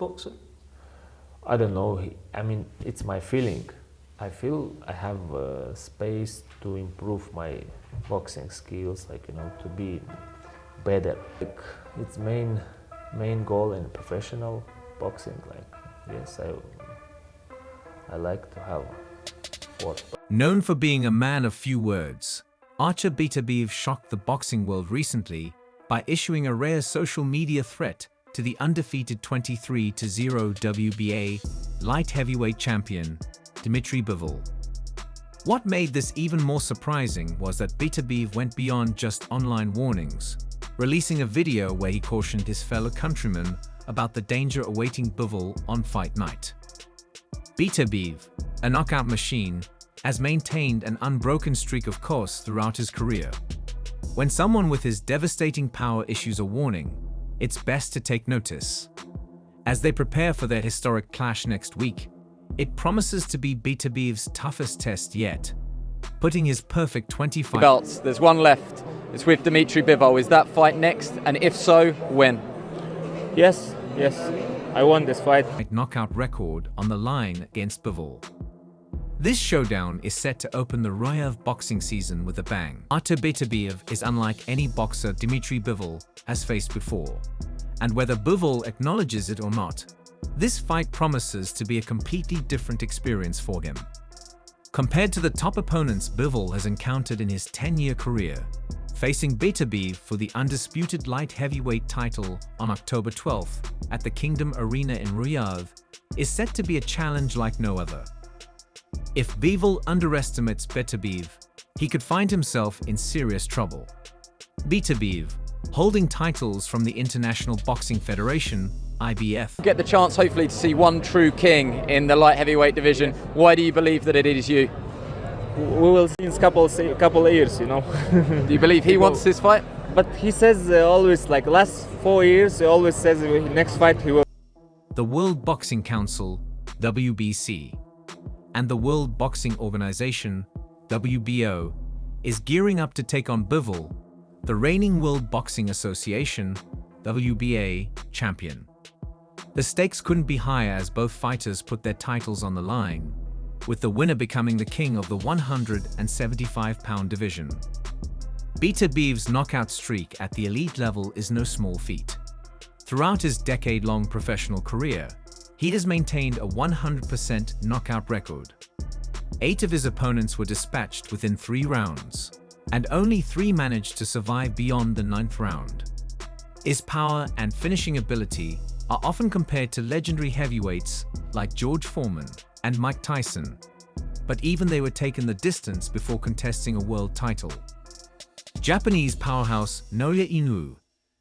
boxer? I don't know. I mean, it's my feeling. I feel I have space to improve my boxing skills, like, you know, to be better. Like, it's main goal in professional boxing. Like, yes, I like to have sport. Known for being a man of few words, Artur Beterbiev shocked the boxing world recently by issuing a rare social media threat to the undefeated 23-0 WBA light heavyweight champion, Dmitry Bivol. What made this even more surprising was that Beterbiev went beyond just online warnings, releasing a video where he cautioned his fellow countrymen about the danger awaiting Bivol on fight night. Beterbiev, a knockout machine, has maintained an unbroken streak of course throughout his career. When someone with his devastating power issues a warning, it's best to take notice. As they prepare for their historic clash next week, it promises to be Beterbiev's toughest test yet, putting his perfect 25 belts. There's one left. It's with Dmitry Bivol. Is that fight next? And if so, when? Yes, I won this fight. knockout record on the line against Bivol. This showdown is set to open the Royev boxing season with a bang. Artur Beterbiev is unlike any boxer Dmitry Bivol has faced before, and whether Bivol acknowledges it or not, this fight promises to be a completely different experience for him. Compared to the top opponents Bivol has encountered in his 10-year career, facing Beterbiev for the undisputed light heavyweight title on October 12th at the Kingdom Arena in Riyadh is set to be a challenge like no other. If Bivol underestimates Beterbiev, he could find himself in serious trouble. Beterbiev, holding titles from the International Boxing Federation, IBF. Get the chance, hopefully, to see one true king in the light heavyweight division. Why do you believe that it is you? We will see in couple of years, you know. Do you believe he wants this fight? But he says always, like last 4 years, he always says next fight he will. The World Boxing Council, WBC, and the World Boxing Organization, WBO, is gearing up to take on Bivol, the reigning World Boxing Association, WBA, champion. The stakes couldn't be higher as both fighters put their titles on the line, with the winner becoming the king of the 175-pound division. Beterbiev's knockout streak at the elite level is no small feat. Throughout his decade-long professional career, he has maintained a 100% knockout record. 8 of his opponents were dispatched within 3 rounds, and only 3 managed to survive beyond the 9th round. His power and finishing ability are often compared to legendary heavyweights like George Foreman and Mike Tyson, but even they were taken the distance before contesting a world title. Japanese powerhouse Naoya Inoue,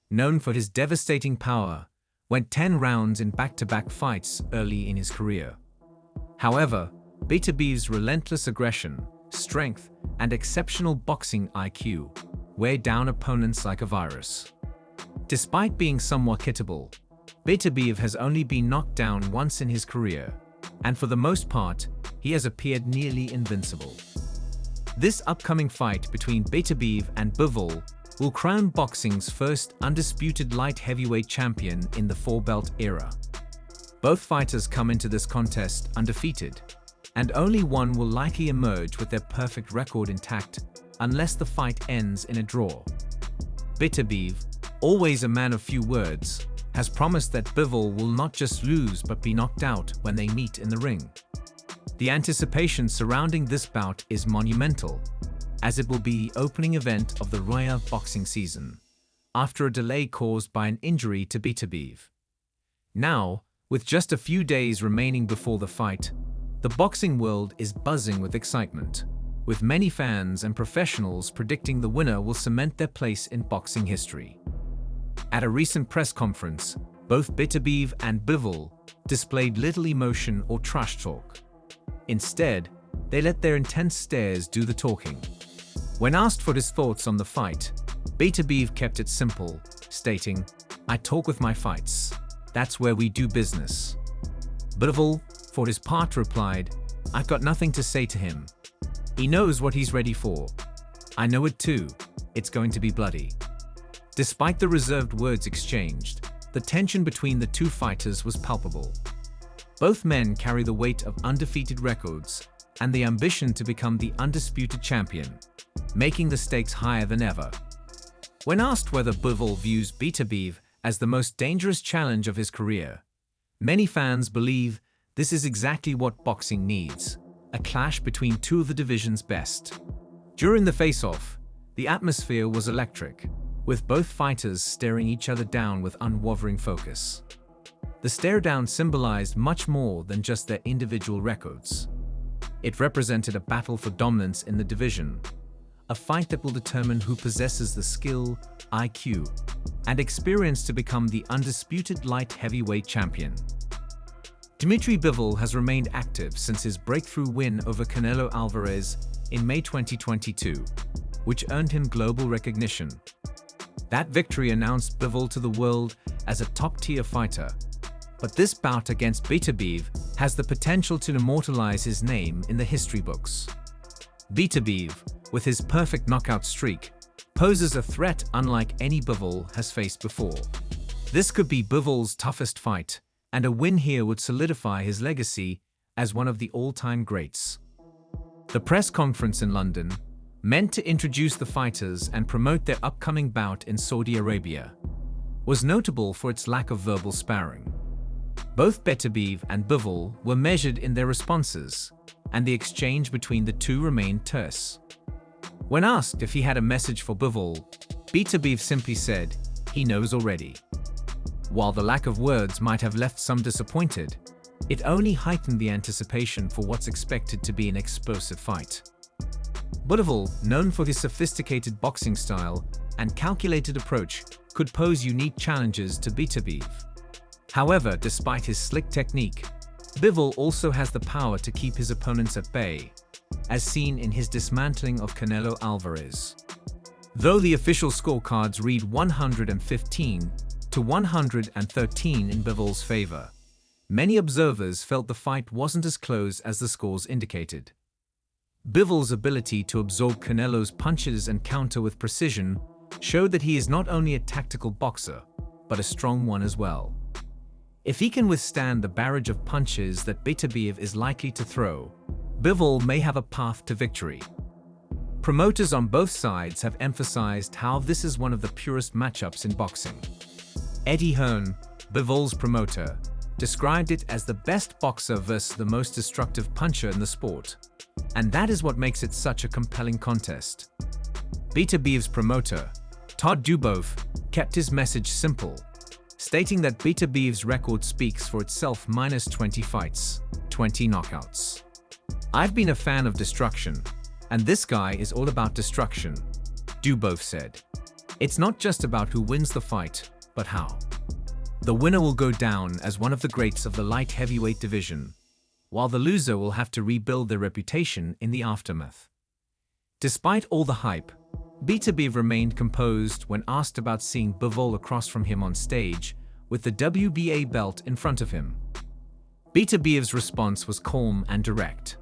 known for his devastating power, went 10 rounds in back-to-back fights early in his career. However, Beterbiev's relentless aggression, strength, and exceptional boxing IQ wear down opponents like a virus. Despite being somewhat hittable, Beterbiev has only been knocked down once in his career, and for the most part, he has appeared nearly invincible. This upcoming fight between Beterbiev and Bivol will crown boxing's first undisputed light heavyweight champion in the 4-belt era. Both fighters come into this contest undefeated, and only one will likely emerge with their perfect record intact unless the fight ends in a draw. Beterbiev, always a man of few words, has promised that Bivol will not just lose but be knocked out when they meet in the ring. The anticipation surrounding this bout is monumental, as it will be the opening event of the Royev boxing season, after a delay caused by an injury to Beterbiev. Now, with just a few days remaining before the fight, the boxing world is buzzing with excitement, with many fans and professionals predicting the winner will cement their place in boxing history. At a recent press conference, both Beterbiev and Bivol displayed little emotion or trash talk. Instead, they let their intense stares do the talking. When asked for his thoughts on the fight, Beterbiev kept it simple, stating, "I talk with my fights. That's where we do business." Bivol, for his part, replied, "I've got nothing to say to him. He knows what he's ready for. I know it too. It's going to be bloody." Despite the reserved words exchanged, the tension between the two fighters was palpable. Both men carry the weight of undefeated records and the ambition to become the undisputed champion, making the stakes higher than ever. When asked whether Bivol views Beterbiev as the most dangerous challenge of his career, many fans believe this is exactly what boxing needs, a clash between two of the division's best. During the face-off, the atmosphere was electric, with both fighters staring each other down with unwavering focus. The stare-down symbolized much more than just their individual records. It represented a battle for dominance in the division, a fight that will determine who possesses the skill, IQ, and experience to become the undisputed light heavyweight champion. Dmitry Bivol has remained active since his breakthrough win over Canelo Alvarez in May 2022, which earned him global recognition. That victory announced Bivol to the world as a top-tier fighter, but this bout against Beterbiev has the potential to immortalize his name in the history books. Beterbiev, with his perfect knockout streak, poses a threat unlike any Bivol has faced before. This could be Bivol's toughest fight, and a win here would solidify his legacy as one of the all-time greats. The press conference in London, meant to introduce the fighters and promote their upcoming bout in Saudi Arabia, was notable for its lack of verbal sparring. Both Beterbiev and Bivol were measured in their responses, and the exchange between the two remained terse. When asked if he had a message for Bivol, Beterbiev simply said, "He knows already." While the lack of words might have left some disappointed, it only heightened the anticipation for what's expected to be an explosive fight. Bivol, known for his sophisticated boxing style and calculated approach, could pose unique challenges to Beterbiev. However, despite his slick technique, Bivol also has the power to keep his opponents at bay, as seen in his dismantling of Canelo Alvarez. Though the official scorecards read 115 to 113 in Bivol's favor, many observers felt the fight wasn't as close as the scores indicated. Bivol's ability to absorb Canelo's punches and counter with precision showed that he is not only a tactical boxer, but a strong one as well. If he can withstand the barrage of punches that Beterbiev is likely to throw, Bivol may have a path to victory. Promoters on both sides have emphasized how this is one of the purest matchups in boxing. Eddie Hearn, Bivol's promoter, described it as the best boxer versus the most destructive puncher in the sport, and that is what makes it such a compelling contest. Beterbiev's promoter, Todd Dubove, kept his message simple, stating that Beterbiev's record speaks for itself: minus 20 fights, 20 knockouts. "I've been a fan of destruction, and this guy is all about destruction," Dubove said. "It's not just about who wins the fight, but how. The winner will go down as one of the greats of the light heavyweight division, while the loser will have to rebuild their reputation in the aftermath." Despite all the hype, Beterbiev remained composed when asked about seeing Bivol across from him on stage with the WBA belt in front of him. Beterbiev's response was calm and direct.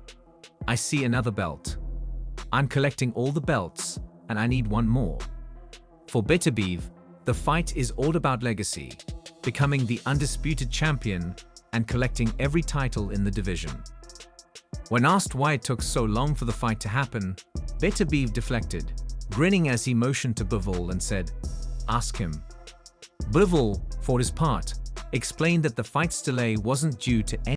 "I see another belt. I'm collecting all the belts, and I need one more." For Beterbiev, the fight is all about legacy, becoming the undisputed champion and collecting every title in the division. When asked why it took so long for the fight to happen, Beterbiev deflected, grinning as he motioned to Bivol and said, "Ask him." Bivol, for his part, explained that the fight's delay wasn't due to any